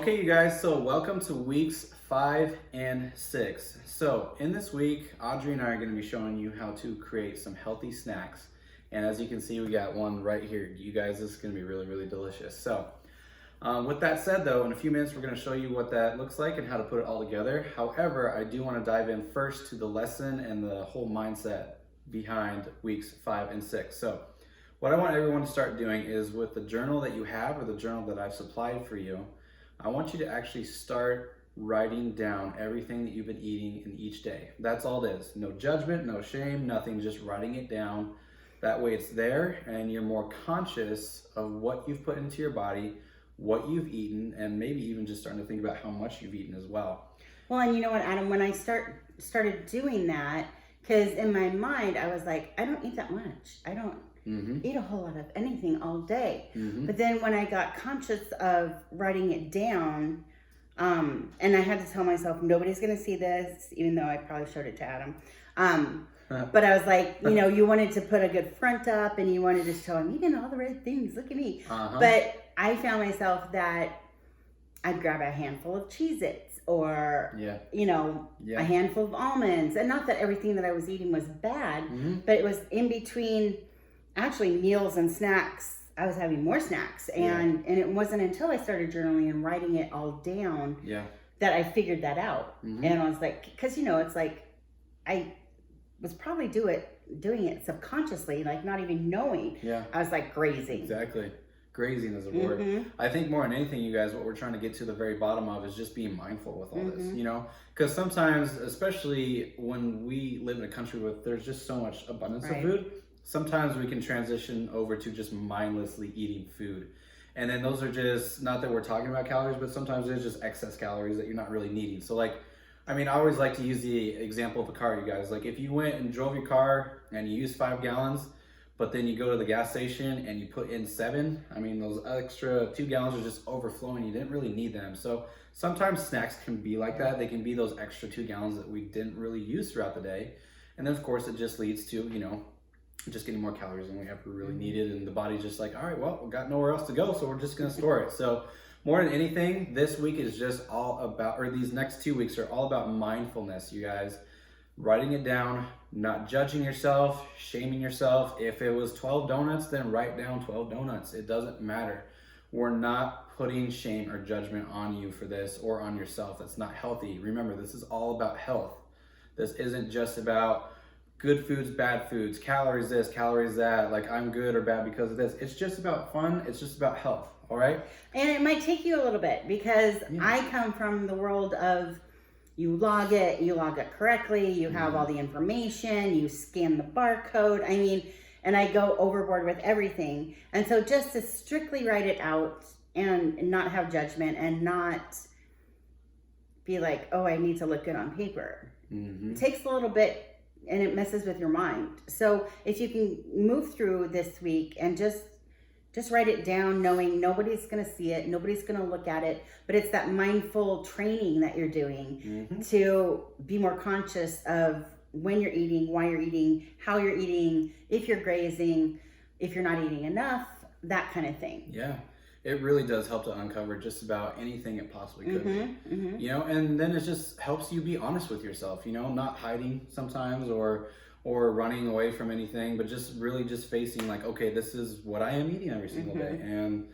Okay, you guys, so welcome to weeks 5 and 6. So in this week, Audrey and I are going to be showing you how to create some healthy snacks. And as you can see, we got one right here. You guys, this is going to be really, really delicious. So with that said though, in a few minutes, we're going to show you what that looks like and how to put it all together. However, I do want to dive in first to the lesson and the whole mindset behind weeks 5 and 6. So what I want everyone to start doing is with the journal that you have or the journal that I've supplied for you, I want you to actually start writing down everything that you've been eating in each day. That's all it is. No judgment, no shame, nothing, just writing it down. That way it's there and you're more conscious of what you've put into your body, what you've eaten, and maybe even just starting to think about how much you've eaten as well. Well, and you know what, Adam, when I started doing that, because in my mind, I was like, I don't eat that much. I don't eat a whole lot of anything all day. But then when I got conscious of writing it down, and I had to tell myself, nobody's going to see this, even though I probably showed it to Adam. But I was like, you wanted to put a good front up and you wanted to show I'm eating all the right things. Look at me. But I found myself that I'd grab a handful of Cheez-Its or, a handful of almonds. And not that everything that I was eating was bad, but it was in between actually meals and snacks. I was having more snacks. And it wasn't until I started journaling and writing it all down that I figured that out. And I was like, because, it's like I was probably doing it subconsciously, like not even knowing. I was like grazing. Exactly. Grazing is a word. I think more than anything, you guys, what we're trying to get to the very bottom of is just being mindful with all this, because sometimes, especially when we live in a country where there's just so much abundance of food, sometimes we can transition over to just mindlessly eating food. And then those are just, not that we're talking about calories, but sometimes there's just excess calories that you're not really needing. So I always like to use the example of a car, you guys. Like if you went and drove your car and you used 5 gallons, but then you go to the gas station and you put in 7, those extra 2 gallons are just overflowing. You didn't really need them. So sometimes snacks can be like that. They can be those extra 2 gallons that we didn't really use throughout the day. And then of course it just leads to, just getting more calories than we ever really needed. And the body's just like, all right, well, we got nowhere else to go. So we're just going to store it. So more than anything, this week is just all about, or these next 2 weeks are all about mindfulness, you guys. Writing it down, not judging yourself, shaming yourself. If it was 12 donuts, then write down 12 donuts. It doesn't matter. We're not putting shame or judgment on you for this or on yourself. That's not healthy. Remember, this is all about health. This isn't just about good foods, bad foods, calories this, calories that, like I'm good or bad because of this. It's just about fun. It's just about health. All right. And it might take you a little bit because I come from the world of you log it correctly, you have all the information, you scan the barcode. And I go overboard with everything. And so just to strictly write it out and not have judgment and not be like, oh, I need to look good on paper. It takes a little bit and it messes with your mind. So if you can move through this week and just write it down, knowing nobody's going to see it, nobody's going to look at it, but it's that mindful training that you're doing to be more conscious of when you're eating, why you're eating, how you're eating, if you're grazing, if you're not eating enough, that kind of thing. Yeah. It really does help to uncover just about anything it possibly could be, and then it just helps you be honest with yourself, not hiding sometimes or running away from anything, but just really just facing like, okay, this is what I am eating every single day. And,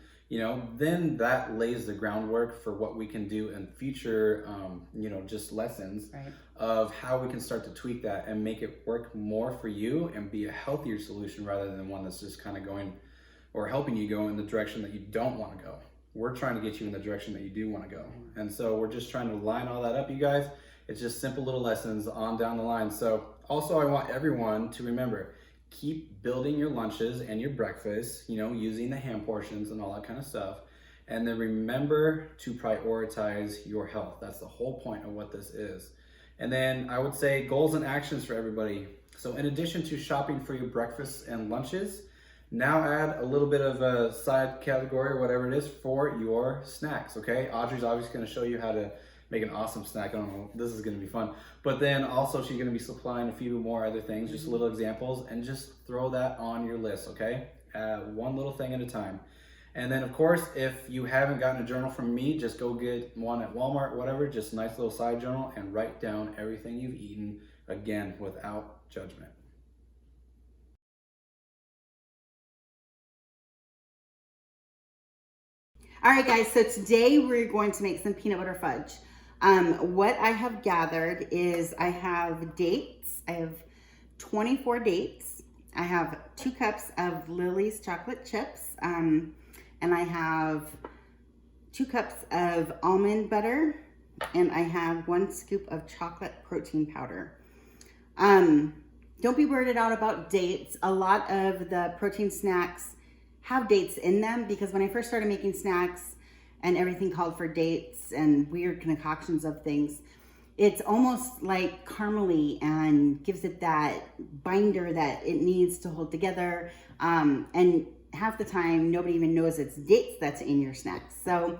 then that lays the groundwork for what we can do in future, just lessons of how we can start to tweak that and make it work more for you and be a healthier solution rather than one that's just kind of going or helping you go in the direction that you don't want to go. We're trying to get you in the direction that you do want to go. And so we're just trying to line all that up, you guys. It's just simple little lessons on down the line. So also I want everyone to remember, keep building your lunches and your breakfast, using the ham portions and all that kind of stuff. And then remember to prioritize your health. That's the whole point of what this is. And then I would say goals and actions for everybody. So in addition to shopping for your breakfasts and lunches, now add a little bit of a side category or whatever it is for your snacks, okay? Audrey's obviously going to show you how to make an awesome snack. I don't know, this is going to be fun. But then also she's going to be supplying a few more other things, just little examples, and just throw that on your list, okay? One little thing at a time. And then of course, if you haven't gotten a journal from me, just go get one at Walmart, whatever, just a nice little side journal, and write down everything you've eaten, again, without judgment. All right, guys, so today we're going to make some peanut butter fudge. What I have gathered is I have dates. I have 24 dates. I have 2 cups of Lily's chocolate chips. And I have 2 cups of almond butter. And I have 1 scoop of chocolate protein powder. Don't be weirded out about dates. A lot of the protein snacks have dates in them, because when I first started making snacks and everything called for dates and weird concoctions of things, it's almost like caramely and gives it that binder that it needs to hold together. And half the time, nobody even knows it's dates that's in your snacks. So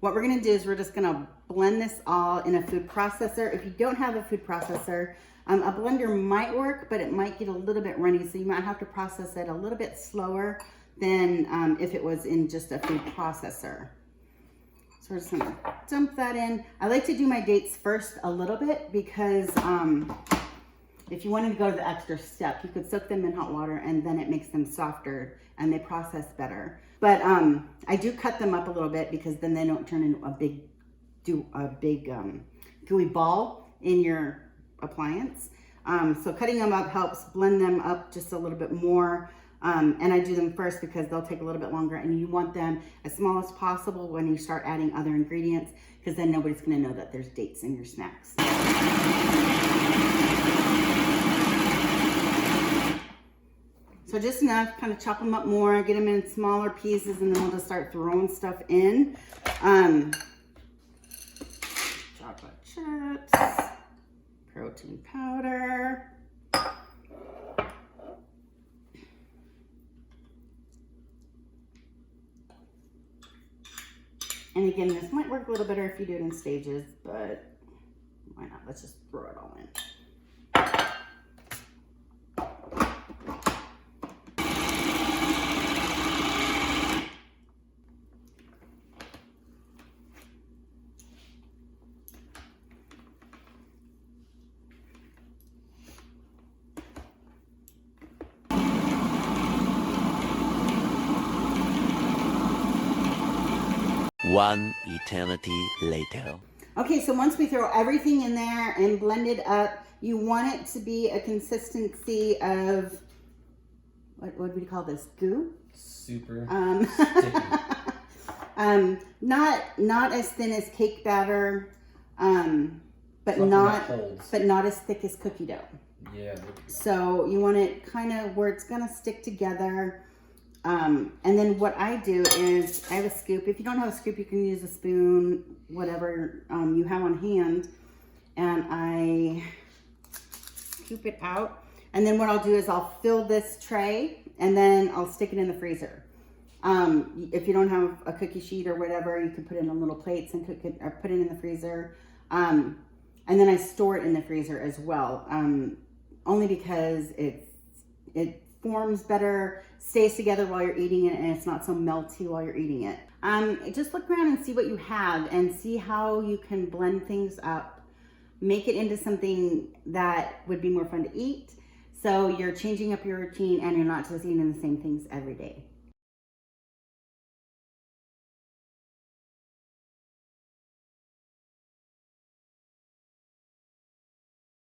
what we're gonna do is we're just gonna blend this all in a food processor. If you don't have a food processor, a blender might work, but it might get a little bit runny, so you might have to process it a little bit slower than if it was in just a food processor. So we're just gonna dump that in. I like to do my dates first a little bit, because if you wanted to go to the extra step, you could soak them in hot water and then it makes them softer and they process better. But I do cut them up a little bit, because then they don't turn into a big gooey ball in your appliance. So cutting them up helps blend them up just a little bit more. And I do them first because they'll take a little bit longer, and you want them as small as possible when you start adding other ingredients, because then nobody's going to know that there's dates in your snacks. So just enough, kind of chop them up more, get them in smaller pieces, and then we'll just start throwing stuff in. Chocolate chips, protein powder. And again, this might work a little better if you do it in stages, but why not? Let's just throw it all in. One eternity later. Okay, so once we throw everything in there and blend it up, you want it to be a consistency of, what would we call this? Goo? Super sticky. Not as thin as cake batter, but Something not that holds. but not as thick as cookie dough. Yeah. So you want it kind of where it's gonna stick together. And then what I do is I have a scoop. If you don't have a scoop, you can use a spoon, whatever you have on hand. And I scoop it out. And then what I'll do is I'll fill this tray and then I'll stick it in the freezer. If you don't have a cookie sheet or whatever, you can put it in little plates and cook it, or put it in the freezer. And then I store it in the freezer as well. Only because it forms better, stays together while you're eating it, and it's not so melty while you're eating it. Just look around and see what you have and see how you can blend things up, make it into something that would be more fun to eat. So you're changing up your routine and you're not just eating the same things every day.